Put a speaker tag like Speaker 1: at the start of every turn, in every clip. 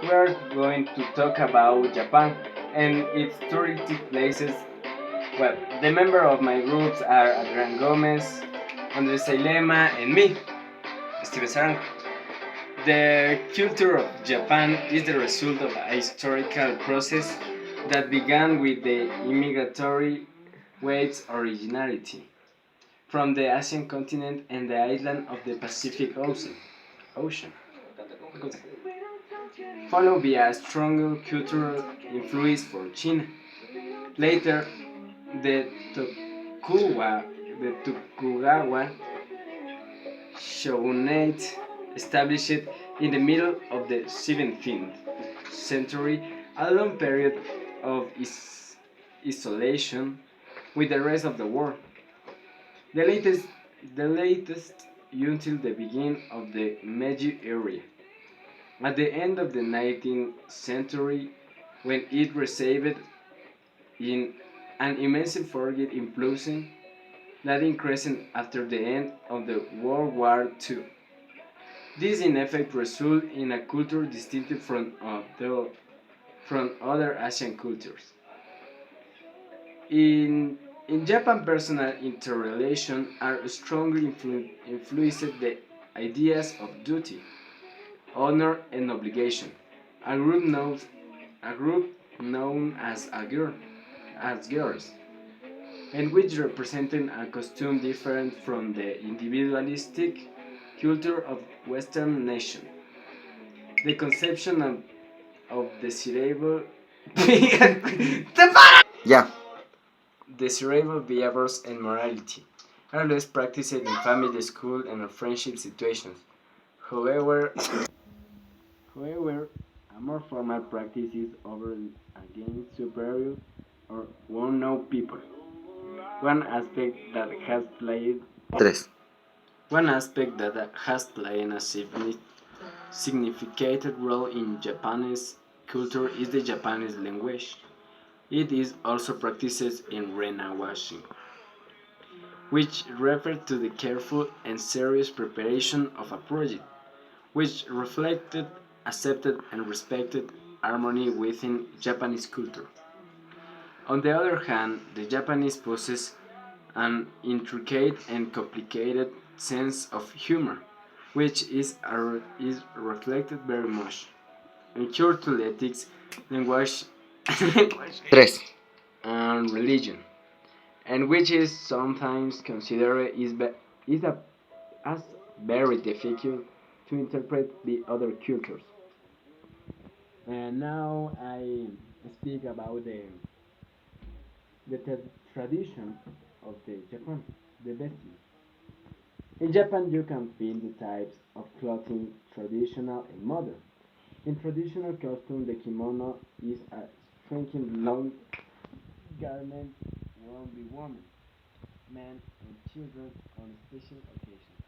Speaker 1: We're going to talk about Japan and its touristic places. Well, the members of my groups are Adrian Gomez, Andres Ailema, and me, Steven Sarango. The culture of Japan is the result of a historical process that began with the immigratory waves originality from the Asian continent and the island of the Pacific Ocean. Followed by a stronger cultural influence from China. Later, the Tokugawa shogunate established in the middle of the 17th century a long period of isolation with the rest of the world. The latest, the latest until the beginning of the Meiji era. At the end of the 19th century, when it received in an immense foreign influence that increased after the end of the World War II. This in effect resulted in a culture distinct from other Asian cultures. In Japan, personal interrelations are strongly influenced the ideas of duty, honor, and obligation. A group known, a group known as girls, and which represented a costume different from the individualistic culture of Western nations. The conception of desirable
Speaker 2: Ya.
Speaker 1: desirable behaviors and morality are less practiced in family, school, and friendship situations. However, however, a more formal practice is over against superior or unknown people. One aspect that has played
Speaker 2: Tres.
Speaker 1: One aspect that has played a significant role in Japanese culture is the Japanese language. It is also practiced in renawashing, which refers to the careful and serious preparation of a project, which reflected, accepted, and respected harmony within Japanese culture. On the other hand, the Japanese possess an intricate and complicated sense of humor, which is reflected very much in cultural ethics, language,
Speaker 2: Tres.
Speaker 1: and religion, and which is sometimes considered is a, as very difficult to interpret the other cultures. And now I speak about the tradition of the Japan, the vesting. In Japan, you can feel the types of clothing traditional and modern. In traditional costume, the kimono is a shrinking long garment worn by women, men, and children on special occasions,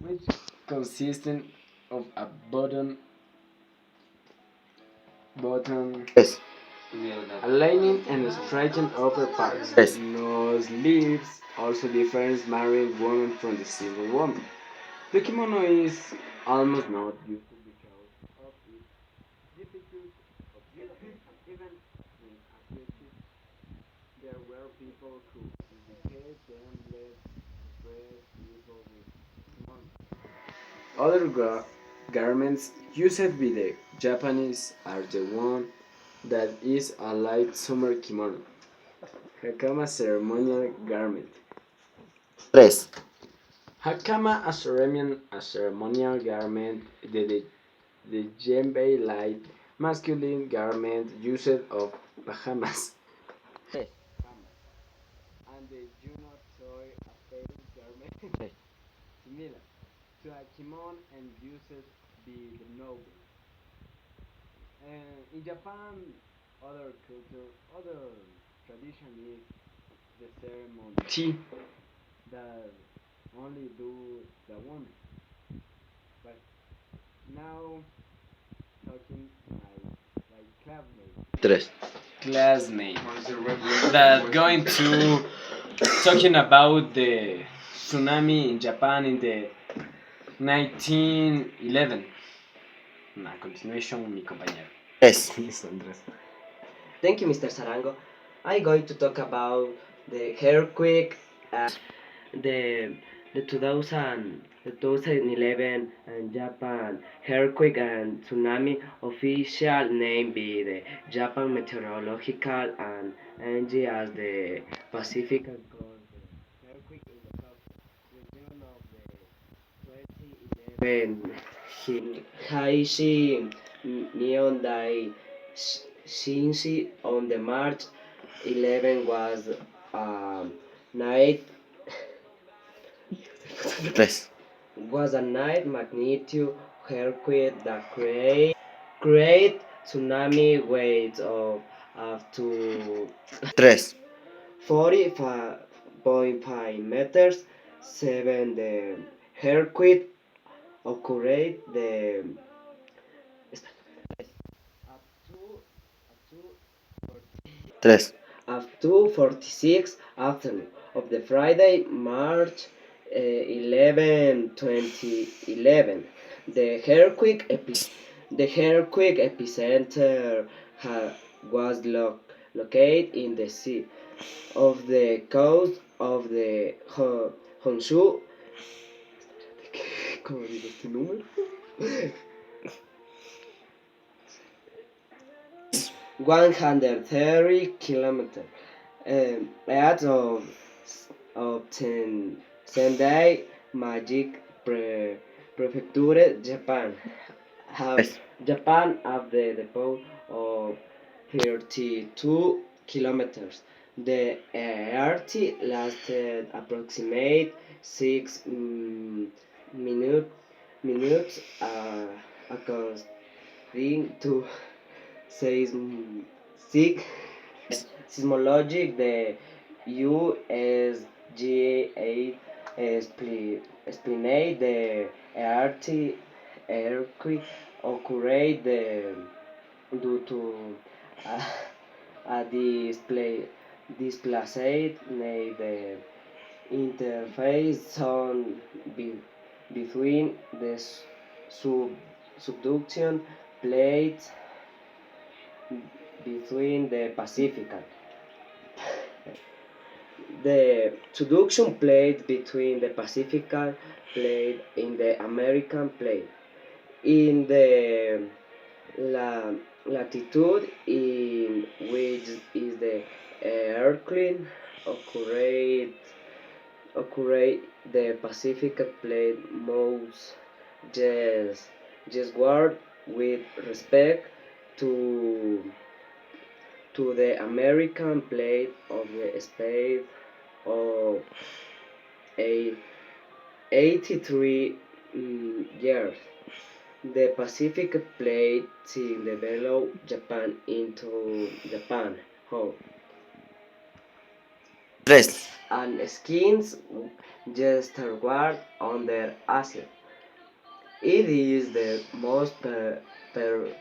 Speaker 1: which consists of a button,
Speaker 2: Tres.
Speaker 1: a lining, and striking upper parts.
Speaker 2: Tres.
Speaker 1: No sleeves also difference married women from the single woman. The kimono is almost not used because of its difficult of use. Even in athletes, there were people who indicate them led dress people with kimono. Other garments used by the Japanese are the one that is a light summer kimono, hakama ceremonial garment.
Speaker 2: Tres.
Speaker 1: Hakama a ceremonial garment, the djembe light masculine garment used of Bahamas.
Speaker 2: Tres.
Speaker 1: And the Juno Toy a pale garment
Speaker 2: Tres.
Speaker 1: similar to a kimono and used by the noble. In Japan, other tradition is the ceremony tea that only do the woman. But now talking my
Speaker 2: Tres.
Speaker 1: classmate that going to talking about the tsunami in Japan in the 1911 A continuation, mi compañero.
Speaker 2: 3.
Speaker 1: Listo, Andrés.
Speaker 3: Thank you, Mr. Sarango. I'm going to talk about the earthquake, the the 2011 Japan earthquake and tsunami. Official name be the Japan Meteorological and Energy as the Pacific caused the earthquake in the south region of the 2011 Haishi Neondai Shinshi on the March 11 was night
Speaker 2: 3.
Speaker 3: a night magnitude earthquake that create tsunami waves of up to
Speaker 2: 3.
Speaker 3: 45.5 meters. 7 the earthquake occurred the up to
Speaker 2: 3.
Speaker 3: up to 46 afternoon of the Friday, March 11, 2011. The earthquake epicenter was located in the sea of the coast of the Honshu. ¿Cómo digo este número? 130 kilometers out of Sendai Magic Prefecture, Japan. Japan have the depot of 32 kilometers. The ERT lasted approximately 6 minutes, according to seismic seismologic. The USGA explained the earthquake occurred due to a, a displaced the interface zone between the subduction plates between the Pacific. The subduction plate between the Pacific plate and the American plate. In the latitude in which is the earthquake occurred, the Pacific plate moves westward with respect to the American plate of the space of 83 years. The Pacific plate in developed Japan into Japan whole
Speaker 2: 3.
Speaker 3: and skins westward under Asia. It is the most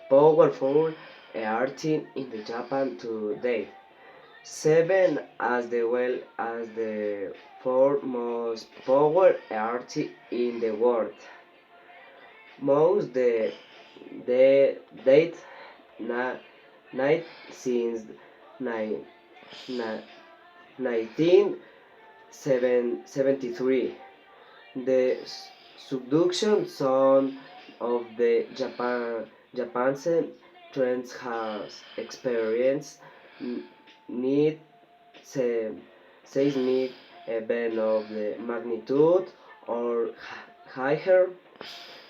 Speaker 3: powerful earthquake in the Japan to date. 7 as well as the 4 most powerful earthquake in the world. Most the date night since 1973. The subduction zone of the Japan's trends has experienced need seismic event of the magnitude or higher.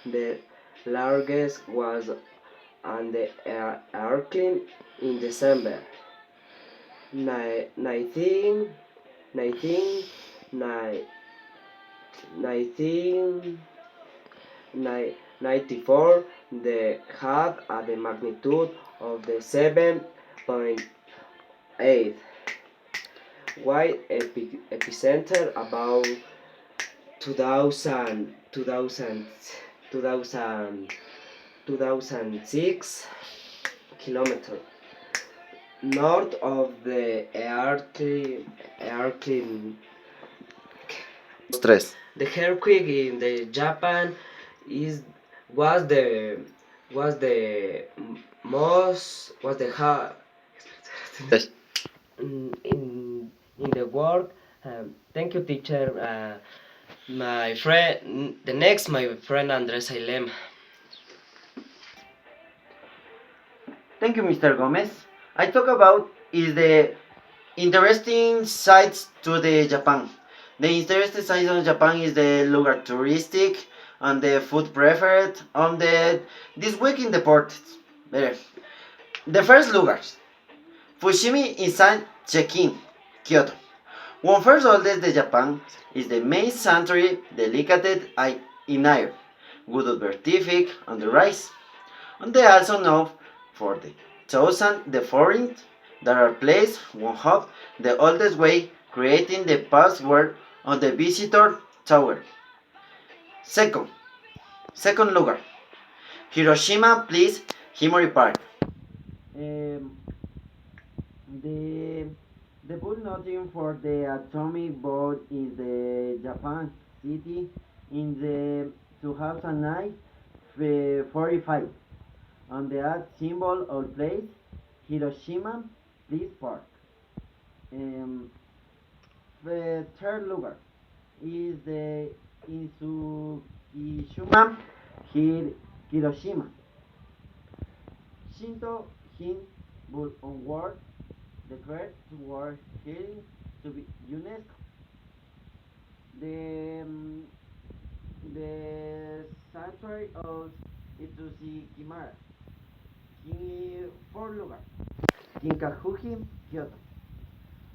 Speaker 3: The largest was on the earthquake in December 19, 19, 1994. The had at the magnitude of the 7.8. White epicenter about 2000, 2006 kilometers north of the earthquake.
Speaker 2: 3.
Speaker 3: The earthquake in the Japan is was the was the most was the hard
Speaker 2: Tres.
Speaker 3: in the world. Thank you, teacher. My friend, the next, my friend Andres Ailem.
Speaker 2: Thank you, Mr. Gomez. I talk about is the interesting sides to the Japan. The interesting sides of Japan is the lugar touristic and the food preferred on the this week in the ports. Better. The first lugars. Fushimi in San Chekin, Kyoto. One first oldest de Japan is the main sanctuary dedicated in iron, good vertific on the rise. And they also know for the thousand the foreign that are placed one hub the oldest way creating the password on the visitor tower. Second, second lugar, Hiroshima please Himori Park. Um, the the bull noting for the atomic bomb is the Japan city in the 2009 45 on the art symbol of place Hiroshima Peace Park. Um, the third lugar is the Insukishima Hiroshima. Shinto Hin Bull Award declared toward hearing to be UNESCO. The the sanctuary of Itsushikimara. Fourth lugar, Kinkakuji, Kyoto.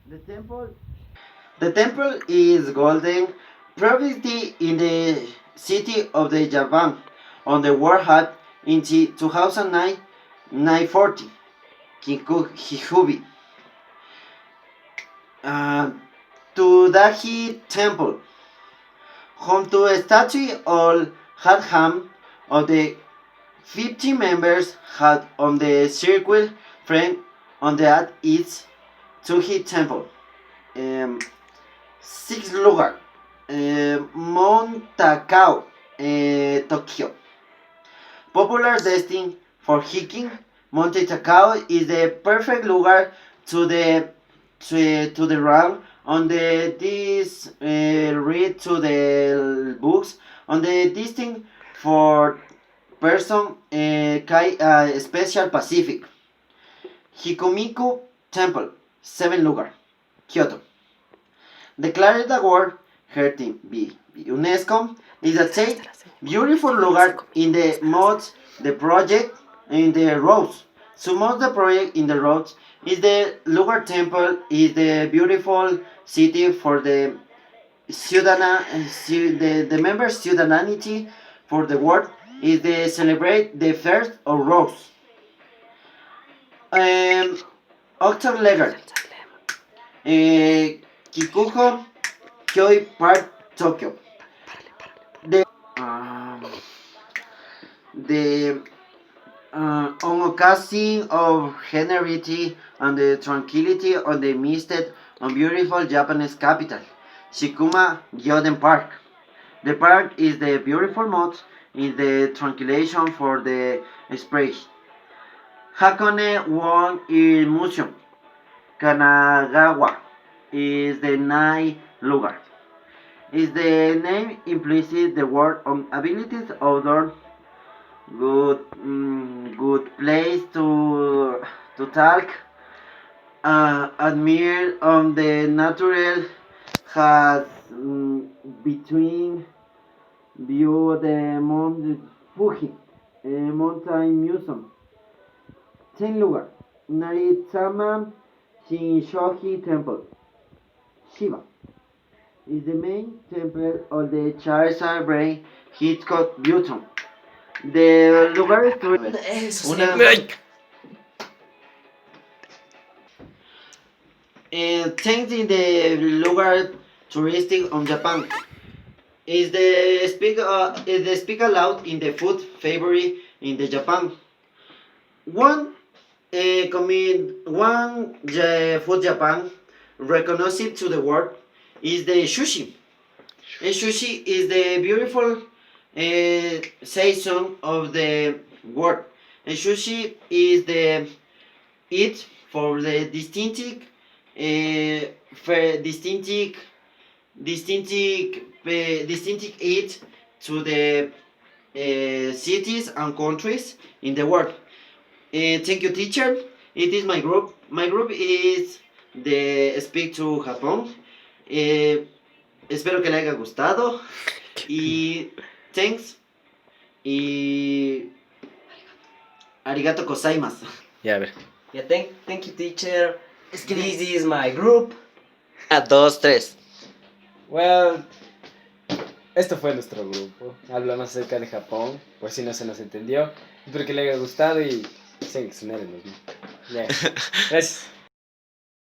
Speaker 2: The temple The temple is golden, probably in the city of the Japan on the World Cup in 2009 940 Hihubi. Uh, to Dahi Temple, home to a statue of Hadham of the 50 members had on the circle frame on the at its Tsuhi Temple. Um, Sixth lugar, Mount Takao, Tokyo. Popular destination for hiking, Monte Takao is the perfect lugar to the round on the this read to the books on the distinct for person special Pacific. Hikomiku Temple, 7 lugar, Kyoto. Declared the World Heritage by UNESCO is a safe, beautiful lugar in the mods the project in the roads. Some of the project in the roads is the lugar temple is the beautiful city for the the member ciudadanity for the world is the celebrate the first of rose. Octave letter. Kikuko Kyoi Park, Tokyo. Um, the on occasion of generosity and the tranquility of the misted and beautiful Japanese capital, Shikuma Gyoden Park. The park is the beautiful mode in the tranquilization for the spray. Hakone Won Il Museum, Kanagawa, is the night lugar. Is the name implicit the word on abilities outdoor good place to talk admire on the natural has between view the Mount Fuji mountain museum. Ten lugar Naritama Shinshoji temple Shiva is the main temple of the Charles Brain Hitchcock Newton. The lugar es una things in the lugar touristic on Japan is the speak aloud in the food favorite in the Japan. One one food Japan recognized to the world is the sushi. Sushi is the beautiful season of the word. And sushi is the eat for the distinctive, distinctive, distinctive eat to the cities and countries in the world. Thank you, teacher. It is my group. My group is the Speak to Japón. Espero que le haya gustado. Y thanks. Y arigato gozaimasu.
Speaker 1: Ya, a ver.
Speaker 3: Yeah, thank you, teacher. This is my group.
Speaker 2: Dos, tres.
Speaker 1: Well, esto fue nuestro grupo. Hablamos acerca de Japón, por si no se nos entendió. Espero que le haya gustado y sigan que ¿no? Ya. Gracias.